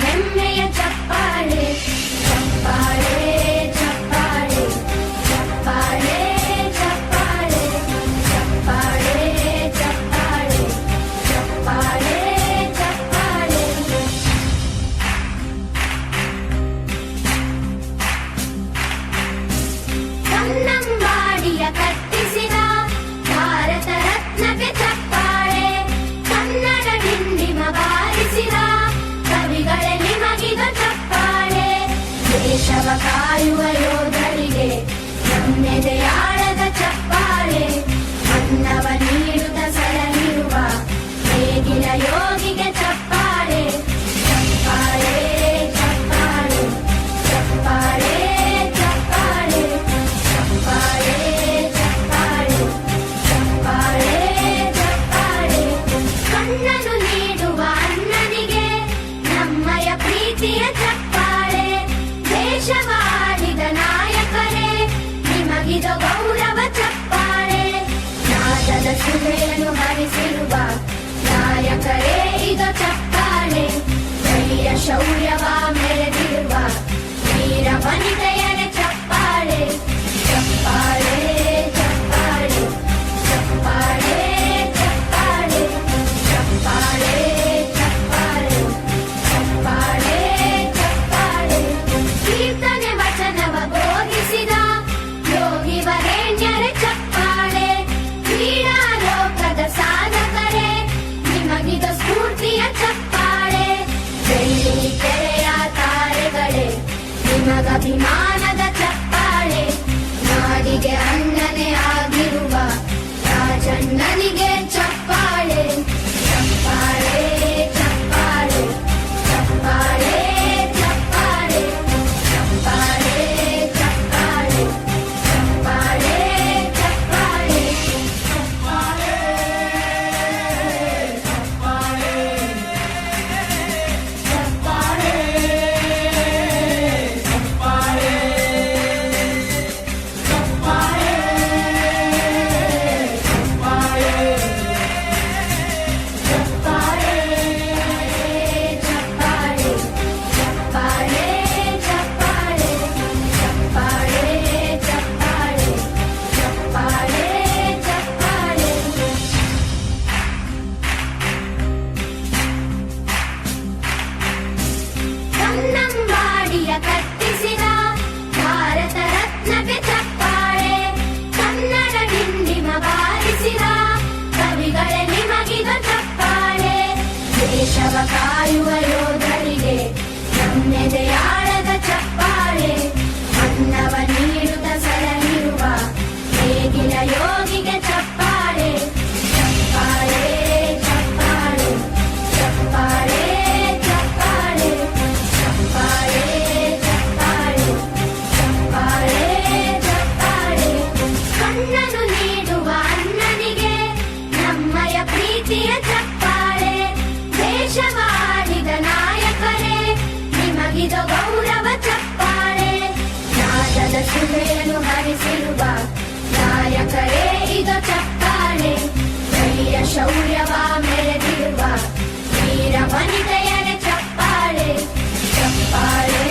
ಹೆಮ್ಮೆಯ ಚಪ್ಪಾಳೆ ಚಪ್ಪಾಳೆ ಚಪ್ಪಾಳೆ ಚಪ್ಪಾಳೆ ಚಪ್ಪಾಳೆ ಚಪ್ಪಾಳೆ ಚಪ್ಪಾಳೆ ಚಪ್ಪಾಳೆ ಚಪ್ಪಾಳೆ. ಕನ್ನಂಬಾಡಿಯ ಕಟ್ಟಿಸಿದ ಭಾರತ ರತ್ನಕ್ಕೆ ಚಪ್ಪಾಳೆ, ಕನ್ನಡ ಡಿಂಡಿಮ ಬಾರಿಸಿದ ಕವಿಗಳೇ ನಿಮಗಿದ ಚಪ್ಪಾಳೆ. ದೇಶವ ಕಾಯುವ ಯೋಧರಿಗೆ ನಮ್ಮೆದೆಯಾಳದ ಚಪ್ಪಾಳೆ, ಅನ್ನವ ನೀಡುತ್ತ ಸಲಹಿರುವ ನೇಗಿಲ ಯೋಗಿಗೆ ಚಪ್ಪಾಳೆ ಚಪ್ಪಾಳೆ ಚಪ್ಪಾಳೆ ಚಪ್ಪಾಳೆ ಚಪ್ಪಾಳೆ ಚಪ್ಪಾಳೆ ಚಪ್ಪಾಳೆ ಚಪ್ಪಾಳೆ ಚಪ್ಪಾಳೆ. ಕಣ್ಣನ್ನು ನೀಡುವ ಅಣ್ಣನಿಗೆ ನಮ್ಮಯ ಪ್ರೀತಿಯ ಚಪ್ಪಾಳೆ, ದೇಶವಾಳಿದ ನಾಯಕರೇ ನಿಮಗಿದ ಗೌರವ ಚಪ್ಪಾಳೆ. ನಾದದ ಸುಧೆಯನ್ನು ಹರಿಸಿರುವ ನಾಯಕರೇ ಇದು ಚಪ್ಪಾಳೆ, ಧೈರ್ಯ ಶೌರ್ಯವ ಮೆರೆದಿರುವ ವೀರ ವನಿತೆಯರ ಚಪ್ಪಾಳೆ ಚಪ್ಪಾಳೆ ಚಪ್ಪಾಳೆ ಚಪ್ಪಾಳೆ ಚಪ್ಪಾಳೆ ಚಪ್ಪಾಳೆ ಚಪ್ಪಾಳೆ ಚಪ್ಪಾಳೆ ಚಪ್ಪಾಳೆ. ಕೀರ್ತನೆ ವಚನವ ಬೋಧಿಸಿದ ಯೋಗಿ ವರೇಣ್ಯರ ಚಪ್ಪಾಳೆ, ಕ್ರೀಡಾ ಲೋಕದ ಸಾಧಕರೇ ನಿಮಗಿದ ಸ್ಫೂರ್ತಿಯ ಚಪ್ಪಾಳೆ. ಬೆಳ್ಳಿ ತೆರೆಯ ತಾರೆಗಳೇ ನಿಮಗಭಿಮಾನದ ಚಪ್ಪಾಳೆ, ನಾಡಿಗೆ ಅಣ್ಣನೇ ಆಗಿರುವ ರಾಜಣ್ಣನಿಗೆ ಚಪ್ಪಾಳೆ ಚಪ್ಪಾಳೆ ಚಪ್ಪಾಳೆ ಚಪ್ಪಾಳೆ ಚಪ್ಪಾಳೆ ಚಪ್ಪಾಳೆ ಚಪ್ಪಾಳೆ ಚಪ್ಪಾಳೆ ಚಪ್ಪಾಳೆ ಕನ್ನಂಬಾಡಿಯ ಕಟ್ಟಿಸಿದ ಭಾರತ ರತ್ನಕ್ಕೆ ಚಪ್ಪಾಳೆ, ಕನ್ನಡ ಡಿಂಡಿಮ ಬಾರಿಸಿದ ಕವಿಗಳೇ ನಿಮಗಿದ ಚಪ್ಪಾಳೆ. ದೇಶವ ಕಾಯುವ ಯೋಧರಿಗೆ ನಮ್ಮೆದೆಯಾಳದ ಚಪ್ಪಾಳೆ, ಅನ್ನವ ನೀಡುತ್ತ ಸಲಹಿರುವ ನೇಗಿಲ ಯೋಗಿಗೆ ಚಪ್ಪಾಳೆ ಚಪ್ಪಾಳೆ ಚಪ್ಪಾಳೆ ಚಪ್ಪಾಳೆ ಚಪ್ಪಾಳೆ ಚಪ್ಪಾಳೆ ಚಪ್ಪಾಳೆ ಚಪ್ಪಾಳೆ ಚಪ್ಪಾಳೆ. ಕಣ್ಣನ್ನು ನೀಡುವ ಅಣ್ಣನಿಗೆ ನಮ್ಮಯ ಪ್ರೀತಿಯ ಚಪ್ಪಾಳೆ, ದೇಶವಾಳಿದ ನಾಯಕರೇ ನಿಮಗಿದ ಗೌರವ ಚಪ್ಪಾಳೆ. ನಾದದ ಸುಧೆಯನ್ನು ಹರಿಸಿರುವ ನಾಯಕರೇ ಇದು ಚಪ್ಪಾಳೆ, ಧೈರ್ಯ ಶೌರ್ಯವ ಮೆರೆದಿರುವ ವೀರ ವನಿತೆಯರ ಚಪ್ಪಾಳೆ ಚಪ್ಪಾಳೆ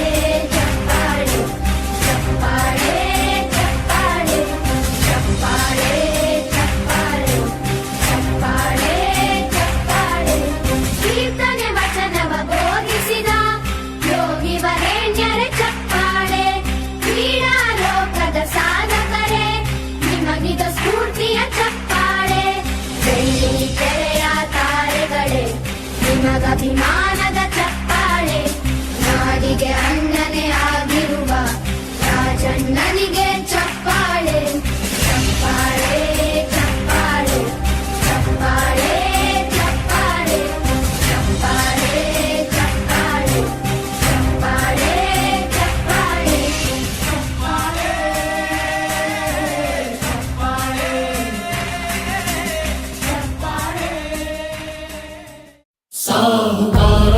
ಚಪ್ಪಾಳೆ ಚಪ್ಪಾಳೆ ಚಪ್ಪಾಳೆ ಚಪ್ಪಾಳೆ ಚಪ್ಪಾಳೆ ಚಪ್ಪಾಳೆ ಚಪ್ಪಾಳೆ. ಕೀರ್ತನೆ ವಚನವ ಬೋಧಿಸಿದ ಯೋಗಿ ವರೇಣ್ಯರ ಚಪ್ಪಾಳೆ, ಕ್ರೀಡಾ ಲೋಕದ ಸಾಧಕರೇ ನಿಮಗಿದ ಸ್ಫೂರ್ತಿಯ ಚಪ್ಪಾಳೆ. ಬೆಳ್ಳಿ ತೆರೆಯ ತಾರೆಗಳೇ ನಿಮಗಭಿಮಾನದ ಚಪ್ಪಾಳೆ, ನಾಡಿಗೆ ಅಣ್ಣನೇ ಆಗಿರುವ ರಾಜಣ್ಣನಿಗೆ ಚಪ್ಪಾಳೆ ಚಪ್ಪಾಳೆ ಚಪ್ಪಾಳೆ ಚಪ್ಪಾಳೆ ಚಪ್ಪಾಳೆ ಚಪ್ಪಾಳೆ ಚಪ್ಪಾಳೆ ಚಪ್ಪಾಳೆ ಚಪ್ಪಾಳೆ ಸಾಹುಕಾರ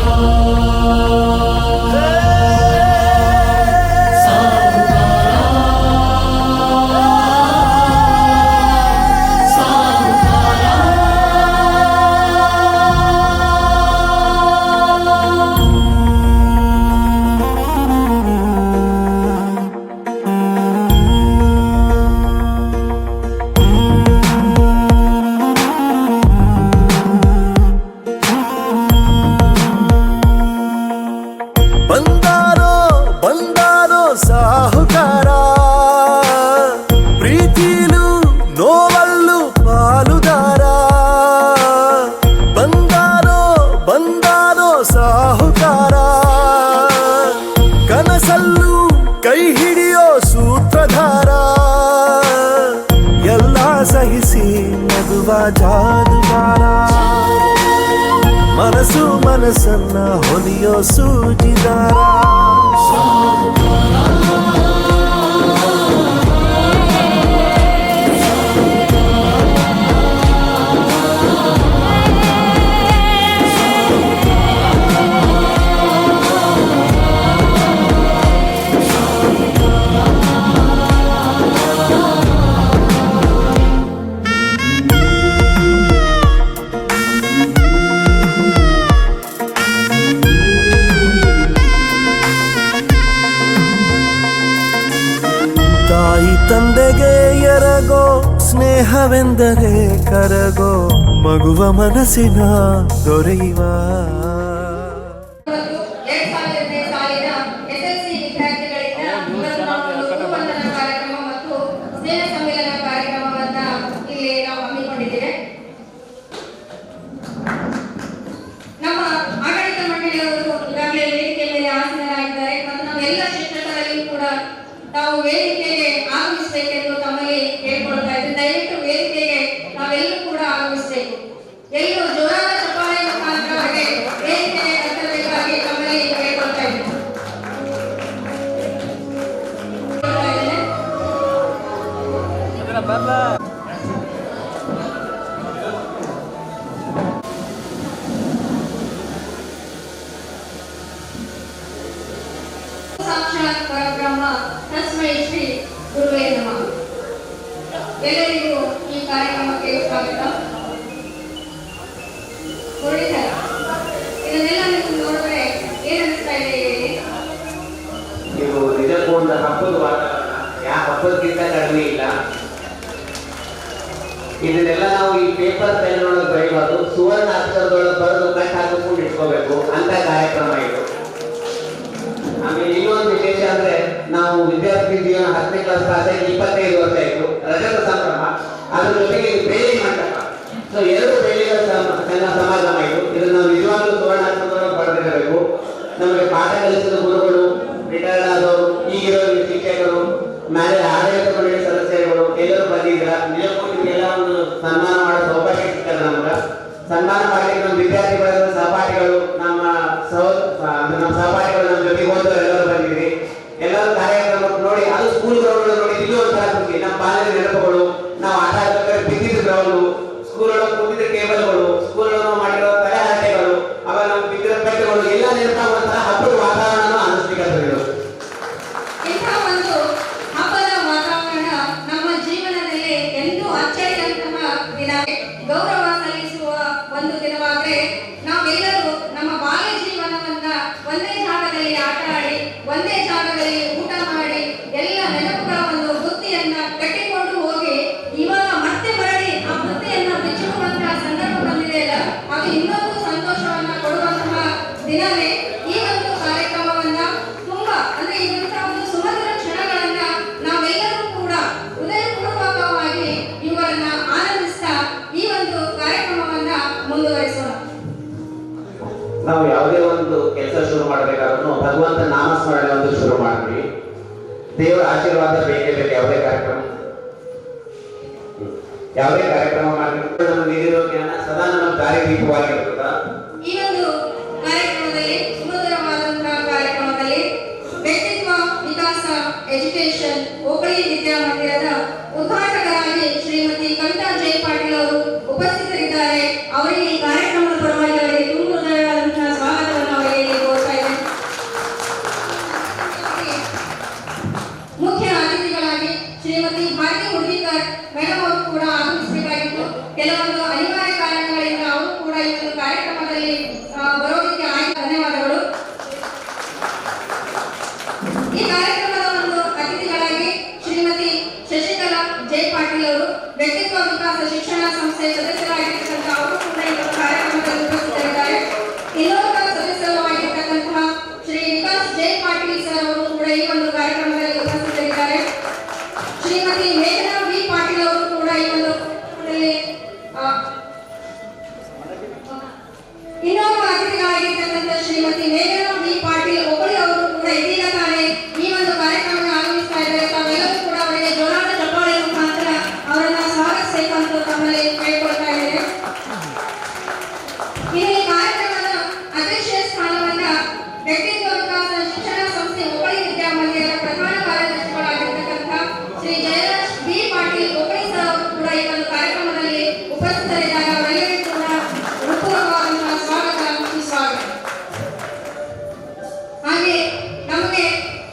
ಬಂದಾನೋ ಸಾಹುಕಾರ, ಪ್ರೀತಿಲೂ ನೋವಲ್ಲೂ ಪಾಲುದಾರ. ಬಂದಾನೋ ಸಾಹುಕಾರ, ಕನಸಲ್ಲೂ ಕೈ ಹಿಡಿಯೋ ಸೂತ್ರಧಾರ. ಎಲ್ಲ ಸಹಿಸಿ ನಗುವ ಜಾದುಗಾರ, ಮನಸ್ಸನ್ನ ಹೊಲಿಯೋ ಸೂಜಿದಾರ. ತಾಯಿ ತಂದೆಗೆ ಎರಗೋ ಸ್ನೇಹವೆಂದರೆ ಕರಗೋ ಮಗುವ ಮನಸ್ಸಿನ ದೊರೆಯುವ. 2002ನೇ ಸಾಲಿನ ಎಸ್ಎಲ್ಸಿ ವಿದ್ಯಾರ್ಥಿಗಳಿಂದ ಇವತ್ತು ನಾವು ಗುರುವಂದನಾ ಕಾರ್ಯಕ್ರಮ ಮತ್ತು ಸ್ನೇಹ ಸಮ್ಮೇಳನ ಕಾರ್ಯಕ್ರಮವನ್ನ ಇಲ್ಲಿ ನಾವು ಹಮ್ಮಿಕೊಂಡಿದ್ದೇವೆ. ನಮ್ಮ ಆಡಳಿತ ಮಂಡಳಿಯವರು ಈಗಾಗಲೇ ವೇದಿಕೆ ಮೇಲೆ ಆಸೀನರಾಗಿದ್ದಾರೆ ಮತ್ತು ನಾವೆಲ್ಲ ಶಿಕ್ಷಕರಲ್ಲಿ ಕೂಡ ತಾವು ವೇದಿಕೆಗೆ ಆಗಮಿಸಬೇಕೆಂದು ತಮ್ಮಲ್ಲಿ ಕೇಳ್ಕೊಳ್ತಾ ಇದ್ದೀವಿ. ದಯವಿಟ್ಟು ವೇದಿಕೆಗೆ ನಾವೆಲ್ಲರೂ ಕೂಡ ಆಗಮಿಸಬೇಕು. ಎಲ್ಲರೂ ಜೋರಾದ ಚಪ್ಪಾಳೆ ಮುಖಾಂತರ ವೇದಿಕೆಗೆ ಕರೆತರಬೇಕಾಗಿ ತಮ್ಮಲ್ಲಿ ಕೇಳ್ಕೊಳ್ತಾ ಇದ್ದೀವಿ. ಸಾಕ್ಷಾತ್ ಪರಬ್ರಹ್ಮ ತಸ್ಮೈ ಶ್ರೀ ಗುರುವೇ ನಮಃ. ಎಲ್ಲರಿಗೂ ಈ ಕಾರ್ಯಕ್ರಮಕ್ಕೆ ಸ್ವಾಗತ. ಮುರಳೀಧರ, ಇದನ್ನೆಲ್ಲ ನೀವು ನೋಡಿದ್ರೆ ಏನ್ ಅನಿಸ್ತಾ ಇದೆ ಹೇಳಿ? ಇದು ನಿಜಕ್ಕೂ ಒಂದು ಹಬ್ಬದ ವಾತಾವರಣ, ಯಾವ ಹಬ್ಬಕ್ಕಿಂತ ಕಡಿಮೆ ಇಲ್ಲ. ಇದನ್ನೆಲ್ಲ ನಾವು ಈ ಪೇಪರ್ ಪೆನ್ ಒಳಗೆ ಬರೆಯೋದು, ಸುವರ್ಣ ಅಕ್ಷರದೊಳಗೆ ಬರೆದು ಕಟ್ ಹಾಕಿಕೊಂಡು ಇಟ್ಕೋಬೇಕು ಅಂತ ಕಾರ್ಯಕ್ರಮ ಇದು. ಆಮೇಲೆ ಇನ್ನೊಂದು ವಿಶೇಷ ಅಂದ್ರೆ, ನಾವು ವಿದ್ಯಾರ್ಥಿ ಜೀವನ 10ನೇ ಕ್ಲಾಸ್ ಪಾಸ್ ಆಗಿ 25 ವರ್ಷ ಆಯ್ತು. ರಜತ ಸಂಭ್ರಮ, ಅದ್ರ ಜೊತೆಗೆ ಬೇಲಿ ಮಂಟಪ, ಸೊ 2 ಬೇಲಿಗಳ ಸಮಾಗಮ ಇದು. ಇದನ್ನು ನಾವು ನಿಜವಾಗ್ಲೂ ಸುವರ್ಣ ಅಕ್ಷರದೊಳಗೆ ಬರೆದಿರಬೇಕು. ನಮಗೆ ಪಾಠ ಕಲಿಸಿದ ಗುರುಗಳು, ರಿಟೈರ್ಡ್ ಆದವರು, ಈಗಿರೋ ಶಿಕ್ಷಕರು, ಮೇಲೆ ಆಡಳಿತ ಮಂಡಳಿ ಸದಸ್ಯರುಗಳು ಎಲ್ಲರೂ ಬಂದಿದ್ದೀರಾ. ನಿಜಕ್ಕೂ ನಿಮಗೆಲ್ಲ ಒಂದು ಸನ್ಮಾನ ಮಾಡೋ ಸೌಭಾಗ್ಯ ಸಿಗ್ತದೆ ನಮ್ಗೆ. ಸನ್ಮಾನ ಮಾಡಲಿಕ್ಕೆ ನಮ್ಮ ವಿದ್ಯಾರ್ಥಿಗಳ ಸಹಪಾಠಿಗಳು, ನಮ್ಮ ಸಹಪಾಠಿಗಳು ನಮ್ಮ ಜೊತೆಗೆ ಹೋದ್ರು ಎಲ್ಲರೂ ಬಂದಿದ್ರಿ. ಎಲ್ಲರೂ ಕಾರ್ಯಕ್ರಮ ನೋಡಿ, ಅದು ಸ್ಕೂಲ್ ಗ್ರೌಂಡ್ ನೋಡಿ ಇಲ್ಲಿ ಒಂಥರ ಖುಷಿ. ನಮ್ಮ ಬಾಲ್ಯದ ನೆನಪುಗಳು, ನಾವು ಆಟ ಆಡ್ಬೇಕಾದ್ರೆ ಬಿದ್ದಿದ್ದ ಗ್ರೌಂಡು, ಸ್ಕೂಲ್ ಒಳಗೆ ಕೂತಿದ್ದ ಟೇಬಲ್ಗಳು, ಸ್ಕೂಲ್ ಒಳಗೆ ಮಾಡಿರೋ ತಲೆ ಹರಟೆಗಳು, ಆಮೇಲೆ ನಮ್ಮ ಬಿದ್ದಿರೋ ಪೆಟ್ಟುಗಳು ಎಲ್ಲ ನೆನಪಾಗುವಂತಹ ಹಬ್ಬದ ವಾತಾವರಣ ಅನಿಸ್ಲಿಕ್ಕೆ. ಇಂಥ ಒಂದು ಹಬ್ಬದ ವಾತಾವರಣ ನಮ್ಮ ಜೀವನದಲ್ಲಿ ಎಂದೂ ಅಚ್ಚರಿಯಂತಹ ದಿನ, ಗೌರವ ಸಲ್ಲಿಸುವ ಒಂದು ದಿನವಾದ್ರೆ ನಾವೆಲ್ಲರೂ ನಮ್ಮ ಬಾಲ್ಯ ಜೀವನವನ್ನ ಒಂದೇ ಜಾಗದಲ್ಲಿ ಆಟ ಆಡಿ, ಒಂದೇ ಜಾಗದಲ್ಲಿ ಊಟ ಮಾಡಿ, ಎಲ್ಲ ನೆನಪುಗಳ ಒಂದು ಬುತ್ತಿಯನ್ನ ಕಟ್ಟಿಕೊಂಡು ಹೋಗಿ ಇವಾಗ ಮತ್ತೆ ಮರಳಿ ಆ ಬುತ್ತಿಯನ್ನ ಬಿಚ್ಚಿಡುವಂತಹ ಸಂದರ್ಭ ಬಂದಿದೆಯಲ್ಲ, ಅದು ಇನ್ನೊಂದು ಸಂತೋಷವನ್ನ ಕೊಡುವಂತಹ ದಿನವೇ. ಈ ಒಂದು ಕಾರ್ಯಕ್ರಮವನ್ನ ತುಂಬಾ ಅಂದ್ರೆ ಇಂತಹ ಒಂದು ಸುಮಧುರ ಕ್ಷಣಗಳನ್ನ ನಾವೆಲ್ಲರೂ ಕೂಡ ಹೃದಯಪೂರ್ವಕವಾಗಿ ಇವುಗಳನ್ನ ಆನಂದಿಸ್ತಾ ಈ ಒಂದು ಕಾರ್ಯಕ್ರಮವನ್ನ ಮುಂದುವರಿಸೋಣ. ನಾವು ಯಾವುದೇ ಒಂದು ಕೆಲಸ ಶುರು ಮಾಡಬೇಕಾದ್ರೂ ಭಗವಂತ ನಾಮಸ್ಮರಣೆ ಒಂದು ಶುರು ಮಾಡ್ತೀವಿ. ದೇವರ ಆಶೀರ್ವಾದ ಬೇಕೇ ಬೇಕು. ಯಾವುದೇ ಕಾರ್ಯಕ್ರಮ ಮಾಡಬೇಕು, ನಮ್ಮ ನೀಡಿರೋ ಜ್ಞಾನ ಸದಾ ನಮ್ಮ ದಾರಿದೀಪವಾಗಿರ್ತದ. ಈ ಒಂದು ಕಾರ್ಯಕ್ರಮದಲ್ಲಿ, ಸುಮಧುರವಾದಂತಹ ಕಾರ್ಯಕ್ರಮದಲ್ಲಿ ವ್ಯಕ್ತಿತ್ವ ವಿಕಾಸ ಎಜುಕೇಶನ್ ಹೋಬಳಿ ವಿದ್ಯಾಮಂದಿರದ ಉದ್ಘಾಟಕರಾಗಿ ಶ್ರೀಮತಿ ಕವಿತಾ ಜೈ ಪಾಟೀಲ್ ಅವರು ಉಪಸ್ಥಿತರಿದ್ದಾರೆ. ಅವರಿಗೆ ಈ ಕಾರ್ಯಕ್ರಮದ ಪರವಾಗಿ ಅವರಿಗೆ ತುಂಬ ಹೃದಯವಾದಂತಹ ಸ್ವಾಗತವನ್ನು ಅವರಿಗೆ ಕೋರ್ತಾ ಇದ್ದೇನೆ. ಮುಖ್ಯ ಅತಿಥಿಗಳಾಗಿ ಶ್ರೀಮತಿ ಭಾರತಿ ಹುಡುಗಿಕರ್ ಮೇಡಮ್ ಅವರು ಕೂಡ ಆಗಮಿಸಬೇಕಾಗಿತ್ತು. ಕೆಲವೊಂದು ಅನಿವಾರ್ಯ ಕಾರಣಗಳಿಂದ ಅವರು ಕೂಡ ಈ ಒಂದು ಕಾರ್ಯಕ್ರಮದಲ್ಲಿ ಬರೋದಕ್ಕೆ ಆಗಿ ಧನ್ಯವಾದಗಳು. ಈ ಕಾರ್ಯಕ್ರಮದ ಒಂದು ಅತಿಥಿಗಳಾಗಿ ಶ್ರೀಮತಿ ಶಶಿಕಲಾ ಜೈ ಪಾಟೀಲ್ ಅವರು ವ್ಯಕ್ತಿತ್ವ ವಿಕಾಸ ಶಿಕ್ಷಣ ಸಂಸ್ಥೆ ಸದಸ್ಯರಾಗಿರ್ತಕ್ಕಂಥ ಅವರು ಕೂಡ ಈ ಒಂದು ಕಾರ್ಯಕ್ರಮದಲ್ಲಿ ಉಪಸ್ಥಿತರಿದ್ದಾರೆ. ಇನ್ನೋರ್ವ ಸದಸ್ಯರು ಆಗಿರ್ತಕ್ಕಂತಹ ಶ್ರೀ ವಿಕಾಸ್ ಜೈ ಪಾಟೀಲ್ ಸರ್ ಅವರು ಈ ಒಂದು ಕಾರ್ಯಕ್ರಮದಲ್ಲಿ ಉಪಸ್ಥಿತರಿದ್ದಾರೆ. ಶ್ರೀಮತಿ ಮೇಘನಾ ವಿ ಪಾಟೀಲ್ ಅವರು ಕೂಡ ಈ ಒಂದು ಕಾರ್ಯಕ್ರಮದಲ್ಲಿ ಇನ್ನೊಬ್ಬ ಅತಿಥಿಗಳಾಗಿರ್ತಕ್ಕಂಥ ಶ್ರೀಮತಿ ಮೇಘನಾ ವಿ ಪಾಟೀಲ್ ಒಬ್ಬಳಿ ಅವರು ಕೂಡ ಇದೀಗ ತಾನೇ ಈ ಒಂದು ಕಾರ್ಯಕ್ರಮಕ್ಕೆ ಆಗಮಿಸ್ತಾ ಇದ್ದಾರೆ. ತಾವೆಲ್ಲರೂ ಕೂಡ ಅವರಿಗೆ ಜೋರಾದ ಚಪ್ಪಾಳೆ ಮುಖಾಂತರ ಅವರನ್ನ ಸ್ವಾಗತಿಸಬೇಕಂತ ತಮ್ಮಲ್ಲಿ ಕೇಳಿಕೊಳ್ತಾ ಇದ್ದೇನೆ. ಇನ್ನು ಈ ಕಾರ್ಯಕ್ರಮದ ಅಧ್ಯಕ್ಷ ಸ್ಥಾನವನ್ನ ವ್ಯಕ್ತಿತ್ವ ವಿಕಾಸ ಶಿಕ್ಷಣ ಸಂಸ್ಥೆ ಹುಬ್ಬಳ್ಳಿ ವಿದ್ಯಾಮಂದಿರದ ಪ್ರಧಾನ ಕಾರ್ಯದರ್ಶಿಗಳಾಗಿರ್ತಕ್ಕಂಥ ಶ್ರೀ ಜಯರಾಜ್ ಬಿ ಪಾಟೀಲ್ ಹುಬ್ಬಳ್ಳಿ ಸರ್ ಅವರು ಕೂಡ ಈ ಒಂದು ಕಾರ್ಯಕ್ರಮದಲ್ಲಿ ಉಪಸ್ಥಿತರಿದ್ದಾರೆ. ಅವರೆಲ್ಲರಿಗೂ ಕೂಡ ಹೃತ್ಪೂರ್ವಕವಾದಂತಹ ಸ್ವಾಗತ ಸುಸ್ವಾಗತ. ಹಾಗೆ ನಮಗೆ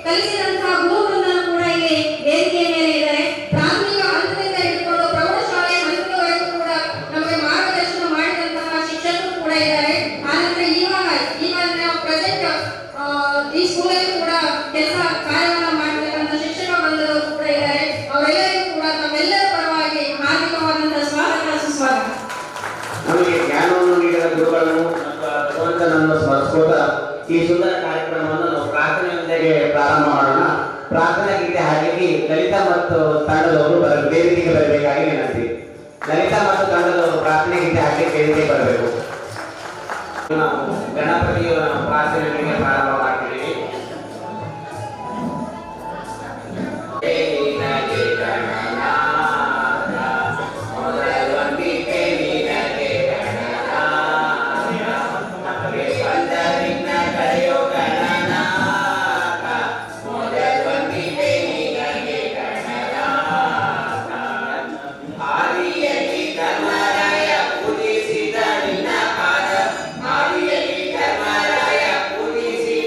ಕಲಿಸಿದಂತಹ ಗುರುವೃಂದ ಕೂಡ ಇಲ್ಲಿ ವೇದಿಕೆಯ ಮೇಲೆ ಇದ್ದಾರೆ. ಪ್ರಾಥಮಿಕ ಹಂತದಿಂದ ಹಿಡಿದುಕೊಂಡು ಪ್ರೌಢಶಾಲೆಯ ಹಂತದವರೆಗೂ ಕೂಡ ನಮಗೆ ಮಾರ್ಗದರ್ಶನ ಮಾಡಿದಂತಹ ಶಿಕ್ಷಕರು ಕೂಡ ಇದ್ದಾರೆ. ಆನಂತರ ಇವಾಗ ನಾವು ಪ್ರೆಸೆಂಟ್ ಈ ಸ್ಕೂಲಲ್ಲಿ ಕೂಡ ಕೆಲಸ ಕಾರ್ಯವನ್ನು ಮಾಡತಕ್ಕಂಥ ಶಿಕ್ಷಕ ಬಂಧುಗಳು ಕೂಡ ಇದ್ದಾರೆ. ಅವರೆಲ್ಲರಿಗೂ ಕೂಡ ತಮ್ಮೆಲ್ಲರ ಪರವಾಗಿ ಹಾರ್ದಿಕವಾದಂತಹ ಸ್ವಾಗತ ಸುಸ್ವಾಗತ. ನಮಗೆ ಜ್ಞಾನವನ್ನು ನೀಡಿದ ಗುರುಗಳನ್ನು ಮತ್ತು ಭಗವಂತನನ್ನು ಸ್ಮರಿಸ್ಕೋತಾ ಈ ಸುಂದರ ಕಾರ್ಯಕ್ರಮವನ್ನು ನಾವು ಪ್ರಾರ್ಥನೆಯೊಂದಿಗೆ ಪ್ರಾರಂಭ ಮಾಡೋಣ. ಪ್ರಾರ್ಥನಾ ಗೀತೆ ಹಾಡಿಗೆ ಲಲಿತಾ ಮತ್ತು ತಂಡದವರು ವೇದಿಕೆಗೆ ಬರಬೇಕಾಗಿ ವಿನಂತಿ. ಲಲಿತಾ ಮತ್ತು ತಂಡದವರು ಪ್ರಾರ್ಥನೆ ಗೀತೆ ಹಾಕಿ ವೇದಿಕೆಗೆ ಬರಬೇಕು. ನಾವು ಗಣಪತಿಯ ಪ್ರಾರ್ಥನೆಗಳಿಗೆ ಪ್ರಾರಂಭ ಮಾಡ್ತೀವಿ. ಧರ್ಮರಾಯ ಪೂಜಿಸಿದ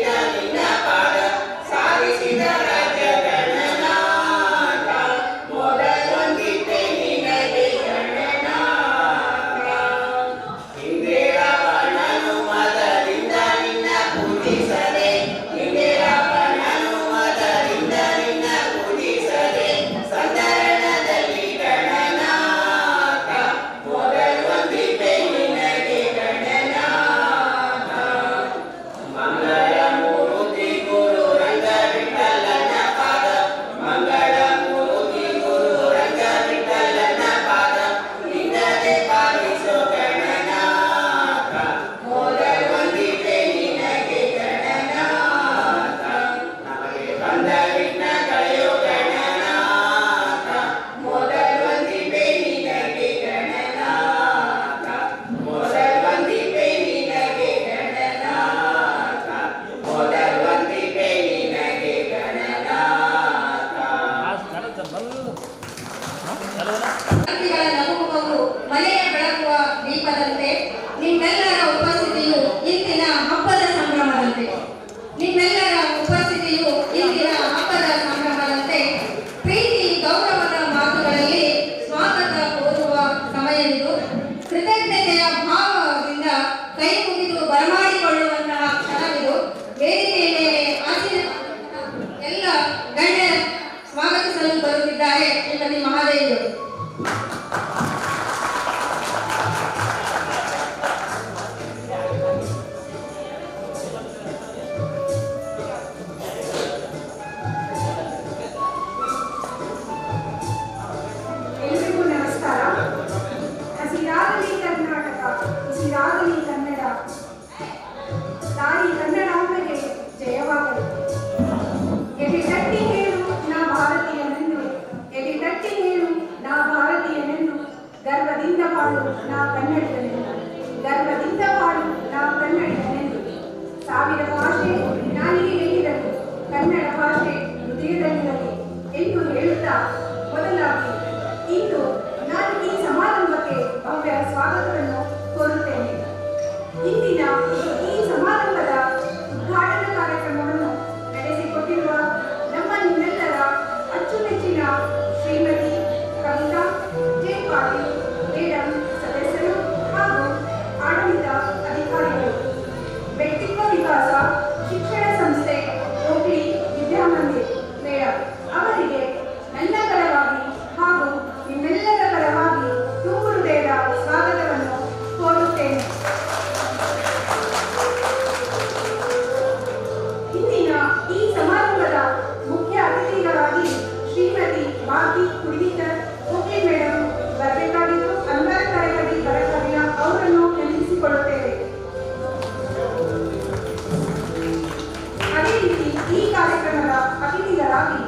ರೀತಿ ಈ ಕಾರ್ಯಕ್ರಮದ ಅತಿಥಿಗಳಾಗಿ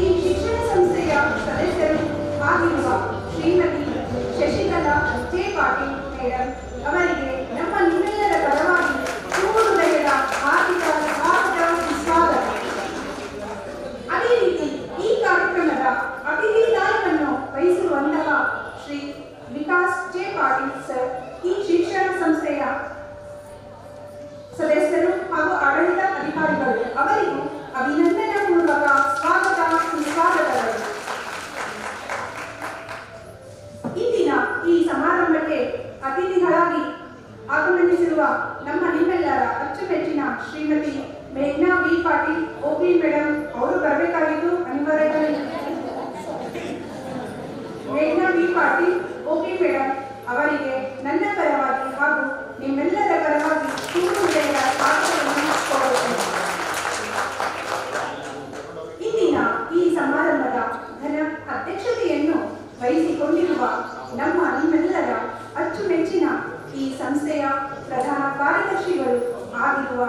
ಈ ಶಿಕ್ಷಣ ಸಂಸ್ಥೆಯ ಸದಸ್ಯರು ಆಗಿರುವ ಶ್ರೀಮತಿ ಶಶಿಕಲಾ ಜೆ ಪಾಟೀಲ್ ಮೇಡಮ್ ಅವರಿಗೆ ನಮ್ಮ ನಿಮ್ಮೆಲ್ಲರ ಪರವಾಗಿ ಹೃದಯದ ಹಾರ್ದಿಕ ಸ್ವಾಗತ. ಅದೇ ರೀತಿ ಈ ಕಾರ್ಯಕ್ರಮದ ಅತಿಥಿ ಸ್ಥಾನವನ್ನು ವಹಿಸಿರುವಂತಹ ಶ್ರೀ ವಿಕಾಸ್ ಜೆ ಪಾಟೀಲ್ ಸರ್ ಈ ಶಿಕ್ಷಣ ಸಂಸ್ಥೆಯ ಸದಸ್ಯರು ಹಾಗೂ ಆಡಳಿತ ಅಧಿಕಾರಿಗಳು ಅವರಿಗೂ ಅಭಿನಂದನಾ ಪೂರ್ವಕ ಸ್ವಾಗತ ಸುಸ್ವಾಗತಗಳು. ಇಂದಿನ ಈ ಸಮಾರಂಭಕ್ಕೆ ಅತಿಥಿಗಳಾಗಿ ಆಗಮನಿಸಿರುವ ನಮ್ಮ ನಿಮ್ಮೆಲ್ಲರ ಅಚ್ಚುಮೆಚ್ಚಿನ ಶ್ರೀಮತಿ ಮೇಘ್ನಾ ಬಿ ಪಾಟೀಲ್ ಓಪಿ ಮೇಡಮ್ ಅವರು ಬರಬೇಕಾಗಿದ್ದು ಅನಿವಾರ್ಯವಾಗಿ. ಮೇಘ್ನಾ ಬಿ ಪಾಟೀಲ್ ಓಪಿ ಮೇಡಮ್ ಅವರಿಗೆ ನನ್ನ ಪರವಾಗಿ ಹಾಗೂ ನಿಮ್ಮೆಲ್ಲರ ಪರವಾಗಿ ಹೃದಯದ ಸ್ವಾಗತವನ್ನು ಕೋರುತ್ತೇನೆ. ಇಂದಿನ ಈ ಸಮಾರಂಭದ ಘನ ಅಧ್ಯಕ್ಷತೆಯನ್ನು ವಹಿಸಿಕೊಂಡಿರುವ ನಮ್ಮ ನಿಮ್ಮೆಲ್ಲರ ಅಚ್ಚುಮೆಚ್ಚಿನ ಈ ಸಂಸ್ಥೆಯ ಪ್ರಧಾನ ಕಾರ್ಯದರ್ಶಿಗಳು ಆಗಿರುವ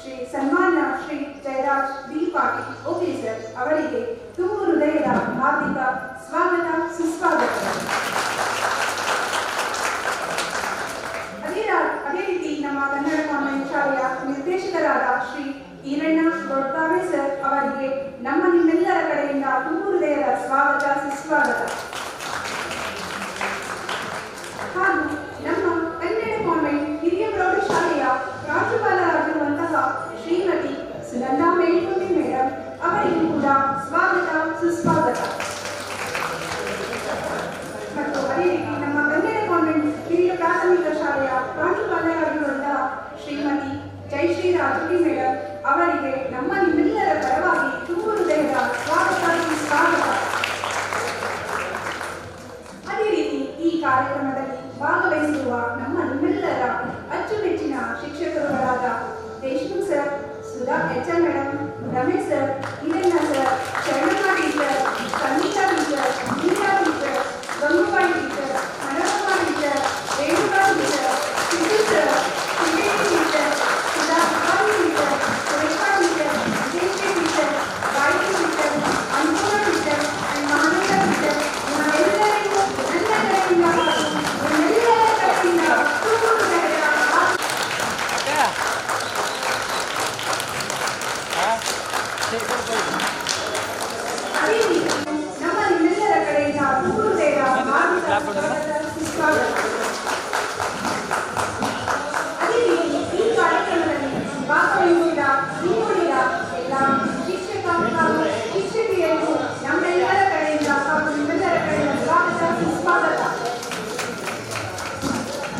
ಶ್ರೀ ಸನ್ಮಾನ್ಯ Shri Jayaraj B Patil okay sir ಅವರಿಗೆ ತುಂಬು ಹೃದಯದ ಹಾರ್ದಿಕ ಸ್ವಾಗತ ಸುಸ್ವಾಗತ. ಅದೇ ರೀತಿ ನಮ್ಮ ಕನ್ನಡ ಕಾನ್ವೆಂಟ್ ಶಾಲೆಯ ನಿರ್ದೇಶಕರಾದ ಶ್ರೀ ಈರಣ್ಣ ದೊಡ್ಡಗಾವೆ ಸರ್ ಅವರಿಗೆ ನಮ್ಮ ನಿಮ್ಮೆಲ್ಲರ ಕಡೆಯಿಂದ ತುಂಬು ಹೃದಯದ ಸ್ವಾಗತ ಸುಸ್ವಾಗತ. ಹಾಗೂ ನಮ್ಮ ಕನ್ನಡ ಕಾನ್ವೆಂಟ್ ಹಿರಿಯ ಪ್ರೌಢಶಾಲೆಯ ಪ್ರಾಂಶುಪಾಲರಾಗಿರುವಂತಹ ಶ್ರೀಮತಿ ಸುನಂದಾ ಮೇಲ್ಕೊಂಡಿ ಮೇಡಮ್ ಅವರಿಗೂ ಕೂಡ ಸ್ವಾಗತ ಸುಸ್ವಾಗತ. ಮತ್ತು ಅದೇ ರೀತಿ ನಮ್ಮ ಕನ್ನಡ ಕಾನ್ವೆಂಟ್ ಹಿರಿಯ ಪ್ರಾಥಮಿಕ ಶಾಲೆಯ ಪ್ರಾಂಶುಪಾಲರಾಗಿರುವಂತಹ ಶ್ರೀಮತಿ ಜಯಶ್ರೀ ರಾಜುಟಿ ಮೇಡಮ್ ಅವರಿಗೆ ನಮ್ಮ ನಿಮ್ಮೆಲ್ಲರ ಪರವಾಗಿ ತುಂಬು ಹೃದಯದ ಸ್ವಾಗತ ಸುಸ್ವಾಗತ. ಅದೇ ರೀತಿ ಈ ಕಾರ್ಯಕ್ರಮದಲ್ಲಿ ಭಾಗವಹಿಸಿರುವ ನಮ್ಮ ನಿಮ್ಮೆಲ್ಲರ ಅಚ್ಚುಮೆಚ್ಚಿನ ಶಿಕ್ಷಕರುಗಳಾದ Deshmukh sir, Sudha H M madam, Ramesh sir, Hiranna sir, Sharanamma teacher, Sangeetha teacher, Geetha teacher, Gangubai teacher, Manorama teacher, Renuka teacher, Siddu sir, Suresh teacher, Sudha teacher, Surekha teacher, Vijayashree teacher, Gayatri teacher, Annapurna teacher, Mahananda teacher, ನಿಮ್ಮೆಲ್ಲರಿಗೂ ನನ್ನ ಕಡೆಯಿಂದ ನಿಮ್ಮೆಲ್ಲರ ಕಡೆಯಿಂದ ತುಂಬು ಹೃದಯದ ಅದೇ ರೀತಿ ನಮ್ಮ ನಿಮ್ಮೆಲ್ಲರ ಕಡೆಯಿಂದ ತುಂಬು ಹೃದಯದ ಹಾರ್ದಿಕ ಸ್ವಾಗತ. ಅದೇ ರೀತಿ ಈ ಕಾರ್ಯಕ್ರಮದಲ್ಲಿ ಭಾಗವಹಿಸಿದ ಇನ್ನುಳಿದ ಎಲ್ಲ ಶಿಕ್ಷಕ ಹಾಗೂ ಶಿಕ್ಷಕಿಯರಿಗೂ ನಮ್ಮೆಲ್ಲರ ಕಡೆಯಿಂದ ಹಾಗೂ ನಿಮ್ಮೆಲ್ಲರ ಕಡೆಯಿಂದ ಸ್ವಾಗತ ಸುಸ್ವಾಗತ.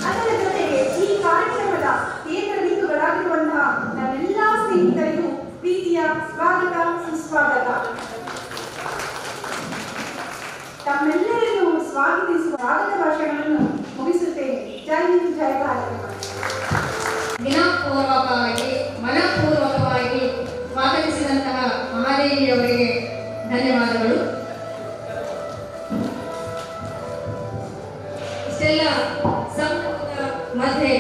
ಅದರ ಜೊತೆಗೆ ಈ ಕಾರ್ಯಕ್ರಮದ ಕೇಂದ್ರ ಬಿಂದುಗಳಾಗಿರುವಂತಹ ನನ್ನೆಲ್ಲ ಸ್ನೇಹಿತರಿಗೂ ಪ್ರೀತಿಯ ಸ್ವಾಗತ ಸುಸ್ವಾಗತ. ತಮ್ಮೆಲ್ಲರನ್ನು ಸ್ವಾಗತಿಸುವ ಸ್ವಾಗತ ಭಾಷಣವನ್ನು ಮುಗಿಸುತ್ತೇನೆ. ಜೈ ಹಿಂದ್, ಜೈ ಭಾರತ. ಮನಪೂರ್ವಕವಾಗಿ ಸ್ವಾಗತಿಸಿದಂತಹ ಮಹಾದೇವಿಯವರಿಗೆ ಧನ್ಯವಾದಗಳು. ಇಷ್ಟೆಲ್ಲ ಸಂಪರ್ಕದ ಮಧ್ಯೆ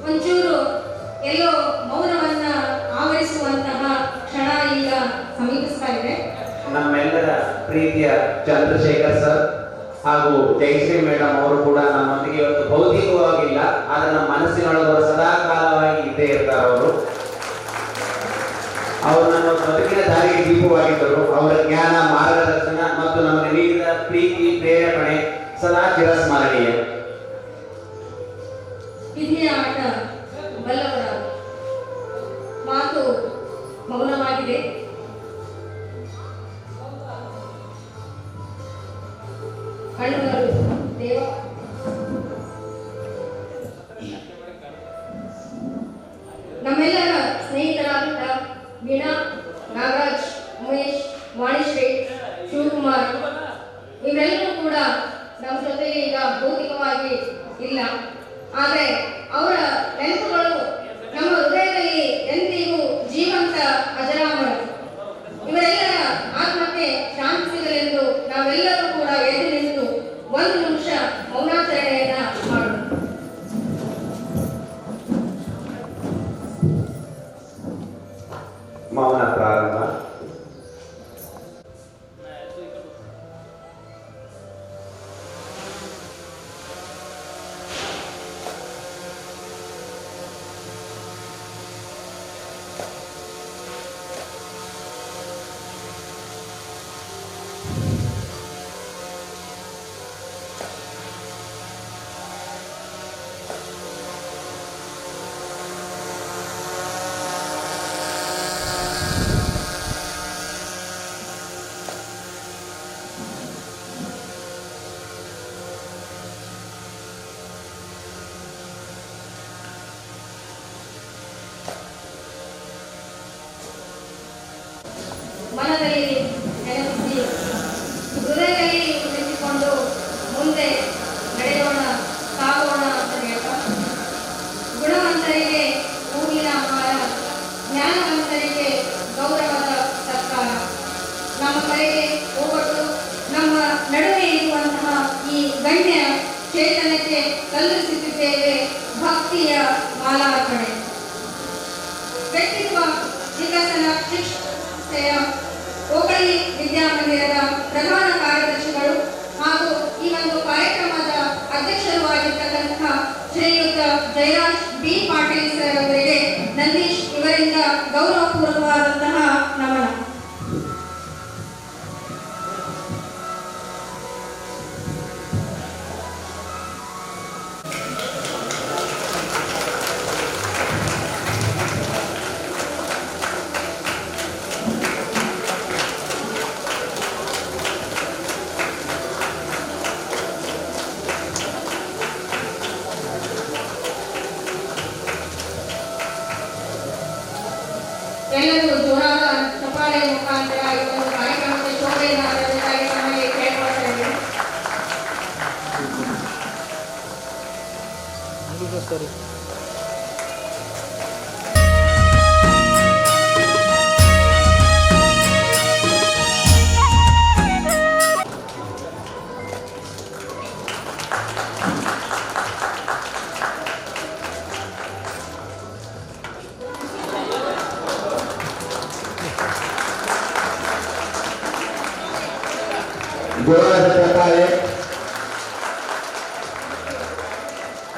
ಒಂಚೂರು ಎಲ್ಲೋ ಮೌನವನ್ನ ಆವರಿಸುವಂತಹ ಕ್ಷಣ ಈಗ ಸಮೀಪಿಸ್ತಾ ಇದೆ. ನಮ್ಮೆಲ್ಲರ ಪ್ರೀತಿಯ ಚಂದ್ರಶೇಖರ್ ಸರ್ ಹಾಗೂ ಜಯಶ್ರೀ ಮೇಡಮ್ ಅವರು ಕೂಡ ನಮ್ಮೊಂದಿಗೆ ಇವತ್ತು ಭೌತಿಕವಾಗಿಲ್ಲ, ಆದ್ರೆ ನಮ್ಮ ಮನಸ್ಸಿನೊಳಗೆ ಸದಾ ಕಾಲವಾಗಿ ಇದ್ದೇ ಇರ್ತಾರೆ. ಅವರು ನಮ್ಮ ಬದುಕಿನ ದಾರಿಗೆ ದೀಪವಾಗಿದ್ದರು. ಅವರ ಜ್ಞಾನ, ಮಾರ್ಗದರ್ಶನ ಮತ್ತು ನಮಗೆ ನೀಡಿದ ಪ್ರೀತಿ, ಪ್ರೇರಣೆ ಸದಾ ಚಿರಸ್ಮರಣೀಯ. ವಿಧಿಯ ಆಟ ಬಲ್ಲವರ ಮಾತು ಮೌನವಾಗಿದೆ. ಕಣ್ಣುಗಳು ದೇವ ನಮ್ಮೆಲ್ಲರ ಸ್ನೇಹಿತರಾದ ವೀಣಾ, ನಾಗರಾಜ್, ಉಮೇಶ್, ವಾಣಿಶ್ರೀ, ಶಿವಕುಮಾರ್ ಇವರೆಲ್ಲರೂ ಕೂಡ ನಮ್ಮ ಜೊತೆಗೆ ಈಗ ಭೌತಿಕವಾಗಿ ಇಲ್ಲ, ಆದರೆ ಅವರ ನೆನಪುಗಳು ನಮ್ಮ ಹೃದಯದಲ್ಲಿ ಎಂದಿಗೂ ಜೀವಂತ ಅಜರಾಮರ. ಇವರೆಲ್ಲರ ಆತ್ಮಕ್ಕೆ ಶಾಂತಿ ಸಿಗಲೆಂದು ನಾವೆಲ್ಲರೂ ಕೂಡ ಎದ್ದು ನಿಂತು ಒಂದು ನಿಮಿಷ ಮೌನಾಚರಣೆಯನ್ನ ಮಾಡೋಣ. ಮೌನ ಪ್ರಾರಂಭ. ಮನದಲ್ಲಿ ನೆನಪಿಸಿ ಹೃದಯದಲ್ಲಿ ಉಳಿಸಿಕೊಂಡು ಮುಂದೆ ನಡೆಯೋಣ, ಸಾಗೋಣ ಅಂತ ಹೇಳ್ತಾ, ಗುಣವಂತರಿಗೆ ಹೂವಿನ ಹಾರ, ಜ್ಞಾನವಂತರಿಗೆ ಗೌರವದ ಸತ್ಕಾರ. ನಮ್ಮ ಕಡೆಗೆ ಹೋಗೊಟ್ಟು ನಮ್ಮ ನಡುವೆ ಇರುವಂತಹ ಈ ಗಣ್ಯ ಚೇತನಕ್ಕೆ ಸಲ್ಲಿಸುತ್ತಿದ್ದೇವೆ ಭಕ್ತಿಯ ಮಾಲಾರ್ಪಣೆ. ವ್ಯಕ್ತಿತ್ವ ವಿಕಸನ ಶಿಕ್ಷೆಯ ಹೋಬಳಿ ವಿದ್ಯಾಮಂದಿರದ ಪ್ರಧಾನ ಕಾರ್ಯದರ್ಶಿಗಳು ಹಾಗೂ ಈ ಒಂದು ಕಾರ್ಯಕ್ರಮದ ಅಧ್ಯಕ್ಷರು ಆಗಿರ್ತಕ್ಕಂತಹ ಶ್ರೀಯುತ ಜಯರಾಜ್ ಬಿ ಪಾಟೀಲ್ ಸರ್ ಅವರಿಗೆ ನಂದೀಶ್ ಇವರಿಂದ ಗೌರವಪೂರ್ವಕವಾದಂತಹ ನಮನ. ಎಲ್ಲರೂ ಜೋರಾದ ಚಪ್ಪಾಳೆ ಮುಖಾಂತರ ಈ ಒಂದು ಕಾರ್ಯಕ್ರಮಕ್ಕೆ ಶೋಭೆಯನ್ನು ತರಬೇಕಾಗಿ ನಮಗೆ ಕೇಳ್ಕೊಳ್ತಾ ಇದ್ದೇವೆ. ಜೋರಾದ ಚಪ್ಪಾಳೆ.